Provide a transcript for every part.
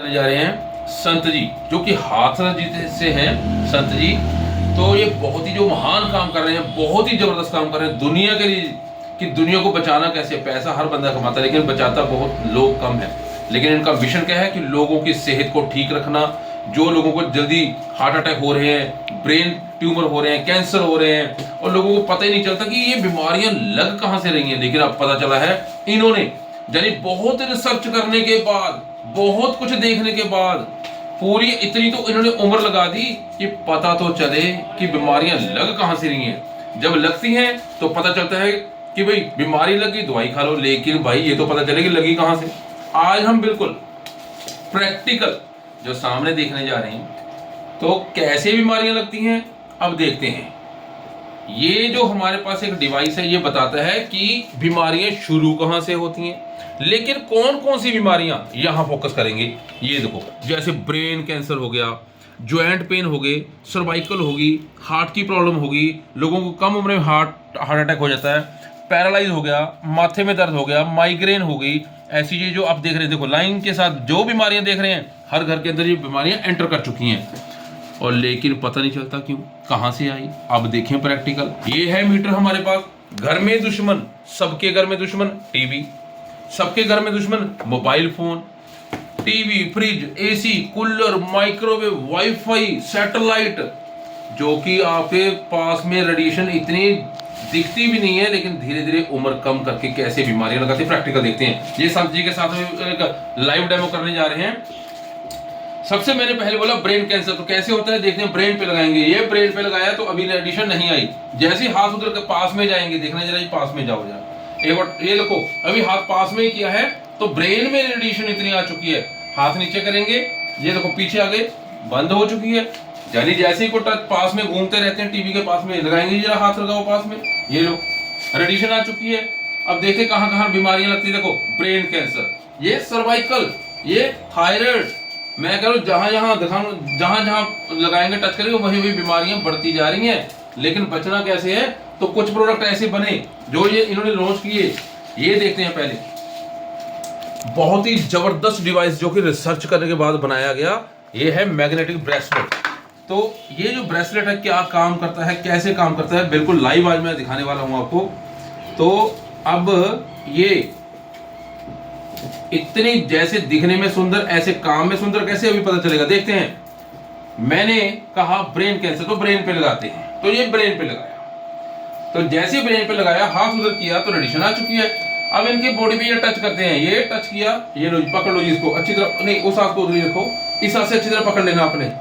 जा रहे हैं संत जी, जो कि हाथरस जी से हैं संत जी। तो ये बहुत ही जो महान काम कर रहे हैं, बहुत ही जबरदस्त काम कर रहे हैं दुनिया के लिए, कि दुनिया को बचाना कैसे। पैसा हर बंदा कमाता है लेकिन बचाता बहुत लोग कम है। लेकिन इनका मिशन क्या है कि लोगों की सेहत को ठीक रखना। जो लोगों को जल्दी हार्ट अटैक हो रहे हैं, ब्रेन ट्यूमर हो रहे हैं, कैंसर हो रहे हैं, और लोगों को पता ही नहीं चलता कि ये बीमारियां लग कहां से रही हैं। लेकिन अब पता चला है इन्होंने, यानी बहुत रिसर्च करने के बाद, बहुत कुछ देखने के बाद, पूरी इतनी तो इन्होंने उम्र लगा दी कि पता तो चले कि बीमारियां लग कहां से रही हैं। जब लगती हैं तो पता चलता है कि भाई बीमारी लगी, दवाई खा लो, लेकिन भाई ये तो पता चले कि लगी कहां से। आज हम बिल्कुल प्रैक्टिकल जो सामने देखने जा रहे हैं, तो कैसे बीमारियां लगती हैं अब देखते हैं। ये जो हमारे पास एक डिवाइस है, ये बताता है कि बीमारियां शुरू कहां से होती हैं, लेकिन कौन कौन सी बीमारियां, यहां फोकस करेंगे। ये देखो, जैसे ब्रेन कैंसर हो गया, ज्वाइंट पेन हो गए, सर्वाइकल होगी, हार्ट की प्रॉब्लम होगी, लोगों को कम उम्र में हार्ट अटैक हो जाता है, पैरालाइज हो गया, माथे में दर्द हो गया, माइग्रेन हो गई। ऐसी चीज जो आप देख रहे हैं, देखो लाइन के साथ जो बीमारियां देख रहे हैं, हर घर के अंदर ये बीमारियां एंटर कर चुकी हैं, और लेकिन पता नहीं चलता क्यों, कहां से आई। अब देखें प्रैक्टिकल। ये है मीटर हमारे पास। घर में दुश्मन, सबके घर में दुश्मन टीवी, सबके घर में दुश्मन mobile phone, TV, fridge, AC, cooler, microwave, wifi, satellite, जो कि आपके पास में रेडिएशन इतनी दिखती भी नहीं है, लेकिन धीरे धीरे उम्र कम करके कैसे बीमारियां लगाती है, प्रैक्टिकल देखते हैं। ये संत जी के साथ एक लाइव डेमो करने जा रहे हैं। सबसे मैंने पहले बोला ब्रेन कैंसर, तो कैसे होता है देखते हैं। ब्रेन पे लगाएंगे, ये ब्रेन पे लगाया तो अभी रेडिएशन नहीं आई। जैसे ही हाथ उधर के पास में जाएंगे, देखना जरा, ये पास में जाओ जरा, एक बार ये देखो, अभी हाथ पास में ही किया है तो ब्रेन में रेडिएशन इतनी आ चुकी है। हाथ नीचे करेंगे, ये देखो पीछे आ गए, बंद हो चुकी है। यानी जैसे ही को टच पास में घूमते रहते हैं, टीवी के पास में लगाएंगे, जरा हाथ लगाओ पास में, ये लो रेडिएशन आ चुकी है। अब देखते कहां कहां बीमारियां लगती है। देखो ब्रेन कैंसर, ये सर्वाइकल, ये थायराइड। मैं कह रहा हूं जहां जहां दिखाऊं, जहां जहां लगाएंगे, टच करेंगे, वही वही बीमारियां बढ़ती जा रही हैं। लेकिन बचना कैसे है, तो कुछ प्रोडक्ट ऐसे बने जो ये इन्होंने लॉन्च किए, ये देखते हैं पहले। बहुत ही जबरदस्त डिवाइस जो कि रिसर्च करने के बाद बनाया गया, ये है मैग्नेटिक ब्रेसलेट। तो ये जो ब्रेसलेट है क्या काम करता है, कैसे काम करता है, बिल्कुल लाइव आज मैं दिखाने वाला हूं आपको। तो अब ये इतनी जैसे दिखने में सुंदर, ऐसे काम में सुंदर कैसे, अभी पता चलेगा, देखते हैं। मैंने कहा ब्रेन कैंसर, तो ब्रेन पे लगाते हैं, तो ये ब्रेन पे लगाया, तो जैसे ब्रेन पे लगाया, हाथ उधर किया तो रेडिएशन आ चुकी है। अब इनकी बॉडी पे ये टच करते हैं, ये टच किया, ये लो पकड़ लो इसको अच्छी तरह, नहीं उस हाथ को उधर रखो, इस हाथ से अच्छी तरह पकड़ लेना आपने,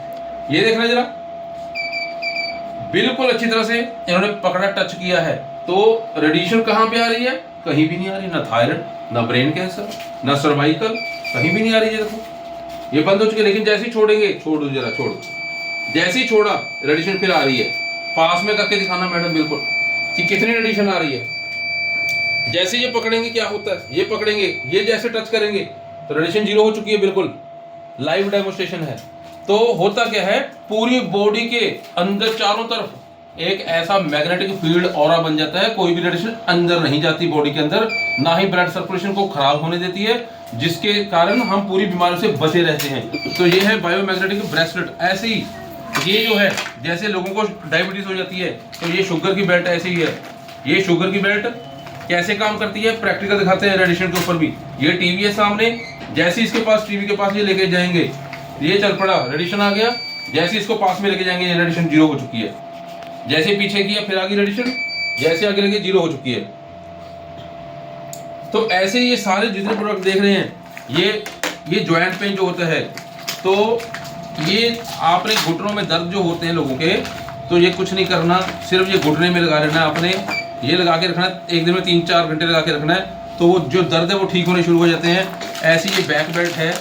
ये देखना जरा, बिल्कुल अच्छी तरह से इन्होंने पकड़ा, टच किया है। तो रेडिएशन कहां पे आ रही है, कहीं भी नहीं आ रही, ना थायराइड, ना ब्रेन कैंसर, ना सर्वाइकल, कहीं भी नहीं आ रही है। देखो ये बंद हो चुकी है, लेकिन जैसे ही छोड़ेंगे, छोड़ दो जरा, छोड़, जैसे ही छोड़ा रेडिएशन फिर आ रही है। पास में करके दिखाना मैडम बिल्कुल कि कितनी रेडिएशन आ रही है। जैसे ये पकड़ेंगे क्या होता है, ये पकड़ेंगे, ये जैसे टच करेंगे तो रेडिएशन जीरो हो चुकी है, बिल्कुल लाइव डेमोस्ट्रेशन है। तो होता क्या है, पूरी बॉडी के अंदर चारों तरफ एक ऐसा मैग्नेटिक फील्ड ऑरा बन जाता है, कोई भी रेडिएशन अंदर नहीं जाती बॉडी के अंदर, ना ही ब्लड सर्कुलेशन को खराब होने देती है, जिसके कारण हम पूरी बीमारियों से बचे रहते हैं। तो ये है बायोमैग्नेटिक ब्रेसलेट। ऐसे ही ये जो है, जैसे लोगों को डायबिटीज हो जाती है, तो ये शुगर की बेल्ट ऐसे ही है। ये शुगर की बेल्ट कैसे काम करती है, प्रैक्टिकल दिखाते हैं रेडिएशन के ऊपर भी। ये टीवी है सामने, जैसे इसके पास, टीवी के पास ये लेके जाएंगे, ये चल पड़ा, रेडिएशन आ गया, जैसे इसको पास में लेके जाएंगे, ये रेडिएशन जीरो हो चुकी है। जैसे पीछे किया फिर आगे रेडिएशन, जैसे आगे लगे जीरो हो चुकी है। तो ऐसे ये सारे जितने प्रोडक्ट देख रहे हैं, ये ज्वाइंट पेन जो होता है, तो ये आपने घुटनों में दर्द जो होते हैं लोगों के, तो ये कुछ नहीं करना, सिर्फ ये घुटने में लगा लेना है आपने, ये लगा के रखना है, एक दिन में 3-4 घंटे लगा के रखना है, तो वो जो दर्द है वो ठीक होने शुरू हो जाते हैं। ऐसी ये बैक बेल्ट है,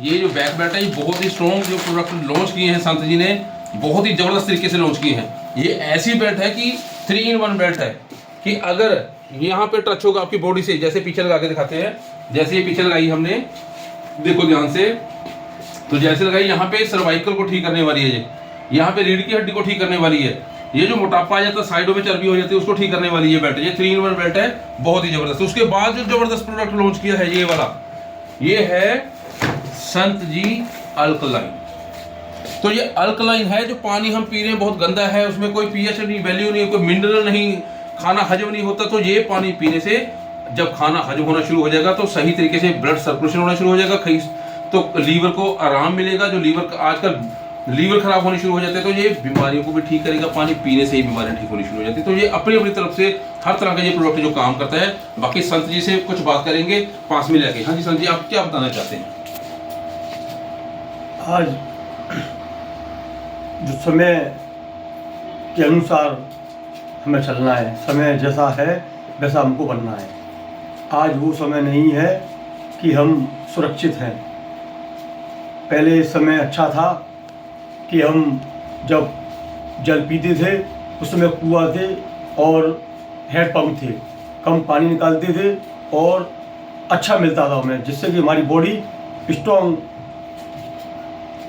ये जो बैक बेल्ट है, ये बहुत ही स्ट्रॉन्ग जो प्रोडक्ट लॉन्च किए हैं संत जी ने, बहुत ही जबरदस्त तरीके से लॉन्च किए हैं। ये ऐसी बेल्ट है कि 3-in-1 बेल्ट है, कि अगर यहाँ पे टच होगा आपकी बॉडी से, जैसे पीछे लगा के दिखाते हैं, जैसे ये पीछे लगाई हमने, देखो ध्यान से, तो जैसे लगाई यहाँ पे सर्वाइकल को ठीक करने वाली है, ये यहाँ पे रीढ़ की हड्डी को ठीक करने वाली है, ये जो मोटापा आ जाता है, साइडों में चर्बी हो जाती है, उसको ठीक करने वाली ये बेल्ट, ये 3-in-1 बेल्ट है, बहुत ही जबरदस्त। उसके बाद जो जबरदस्त प्रोडक्ट लॉन्च किया है ये वाला, ये है संत जी अल्कलाइन। तो ये अल्कलाइन है, जो पानी हम पी रहे हैं बहुत गंदा है, उसमें कोई पीएच नहीं, वैल्यू नहीं, कोई मिनरल नहीं, खाना हजम नहीं होता। तो ये पानी पीने से जब खाना हजम होना शुरू हो जाएगा तो सही तरीके से ब्लड सर्कुलेशन होना शुरू हो जाएगा, तो लीवर को आराम मिलेगा। जो लीवर आजकल लीवर खराब होने शुरू हो जाते हैं, तो ये बीमारियों को भी ठीक करेगा। पानी पीने से ही बीमारियां ठीक होनी शुरू हो जाती है। तो ये अपनी अपनी तरफ से हर तरह का ये प्रोडक्ट जो काम करता है। बाकी संत जी से कुछ बात करेंगे पास में लेके। हाँ जी संत जी, आप क्या बताना चाहते हैं? आज जो समय के अनुसार हमें चलना है, समय जैसा है वैसा हमको बनना है। आज वो समय नहीं है कि हम सुरक्षित हैं। पहले समय अच्छा था कि हम जब जल पीते थे उस समय कुआं थे और हैंडपम्प थे, कम पानी निकालते थे और अच्छा मिलता था हमें, जिससे कि हमारी बॉडी स्ट्रॉन्ग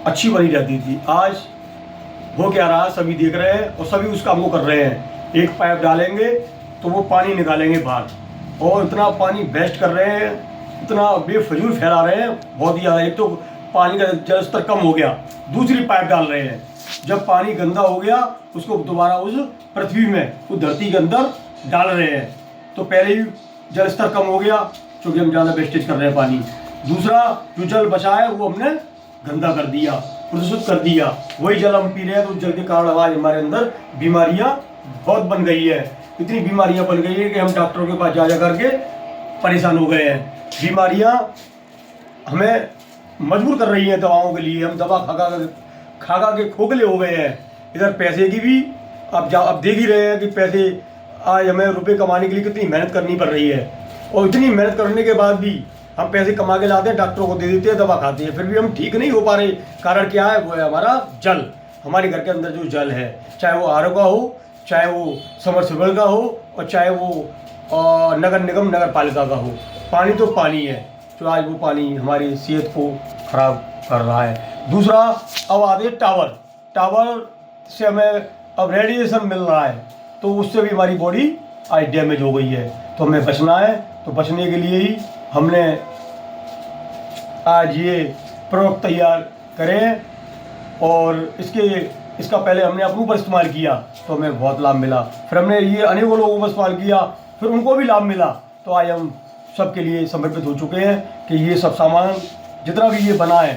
अच्छी बनी रहती थी। आज हो क्या रहा, सभी देख रहे हैं और सभी उस काम को कर रहे हैं। एक पाइप डालेंगे तो वो पानी निकालेंगे बाहर, और इतना पानी वेस्ट कर रहे हैं, इतना बेफजूल फैला रहे हैं बहुत ही ज़्यादा। एक तो पानी का जल स्तर कम हो गया, दूसरी पाइप डाल रहे हैं। जब पानी गंदा हो गया उसको दोबारा उस पृथ्वी में, उस धरती के अंदर डाल रहे हैं। तो पहले ही जल स्तर कम हो गया क्योंकि हम ज़्यादा वेस्टेज कर रहे हैं पानी। दूसरा, जो जल बचा है वो हमने गंदा कर दिया, प्रदूषित कर दिया। वही जल हम पी रहे हैं, तो जल के कारण आज हमारे अंदर बीमारियाँ बहुत बन गई है। इतनी बीमारियाँ बन गई है कि हम डॉक्टरों के पास जा करके परेशान हो गए हैं। बीमारियाँ हमें मजबूर कर रही हैं दवाओं के लिए। हम दवा खा के खोखले हो गए हैं। इधर पैसे की भी अब देख ही रहे हैं कि पैसे आज हमें रुपए कमाने के लिए कितनी मेहनत करनी पड़ रही है, और इतनी मेहनत करने के बाद भी हम पैसे कमा के लाते हैं, डॉक्टरों को दे देते हैं, दवा खाते हैं, फिर भी हम ठीक नहीं हो पा रहे। कारण क्या है? वो है हमारा जल। हमारे घर के अंदर जो जल है, चाहे वो आरओ का हो, चाहे वो समरसेबल का हो, और चाहे वो नगर निगम नगर पालिका का हो, पानी तो पानी है। तो आज वो पानी हमारी सेहत को खराब कर रहा है। दूसरा, अब आते टावर से हमें अब रेडिएशन मिल रहा है, तो उससे भी हमारी बॉडी आज डैमेज हो गई है। तो हमें बचना है, तो बचने के लिए ही हमने आज ये प्रोडक्ट तैयार करें, और इसका पहले हमने अपने ऊपर इस्तेमाल किया तो हमें बहुत लाभ मिला। फिर हमने ये अनेकों लोगों को इस्तेमाल किया, फिर उनको भी लाभ मिला। तो आज हम सबके लिए समर्पित हो चुके हैं कि ये सब सामान जितना भी ये बना है,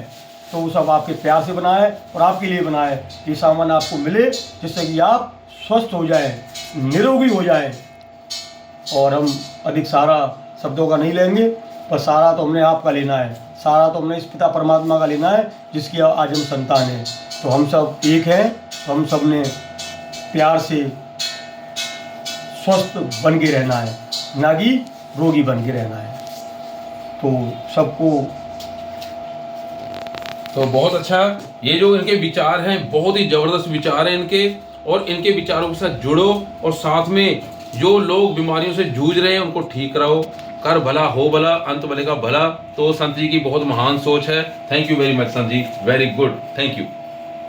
तो वो सब आपके प्यार से बना है और आपके लिए बना है। ये सामान आपको मिले जिससे कि आप स्वस्थ हो जाएं, निरोगी हो जाएं। और हम अधिक सारा शब्दों का नहीं लेंगे, पर सारा तो हमने आपका लेना है, सारा तो हमने इस पिता परमात्मा का लेना है जिसकी आज हम संतान हैं। तो हम सब एक हैं, तो हम सब ने प्यार से स्वस्थ बन के रहना है, ना कि रोगी बन के रहना है। तो सबको तो बहुत अच्छा, ये जो इनके विचार हैं बहुत ही ज़बरदस्त विचार हैं इनके, और इनके विचारों के साथ जुड़ो, और साथ में जो लोग बीमारियों से जूझ रहे हैं उनको ठीक कराओ। कर भला हो भला, अंत भले का भला। तो संत जी की बहुत महान सोच है। Thank you very much Sant ji, very good, thank you.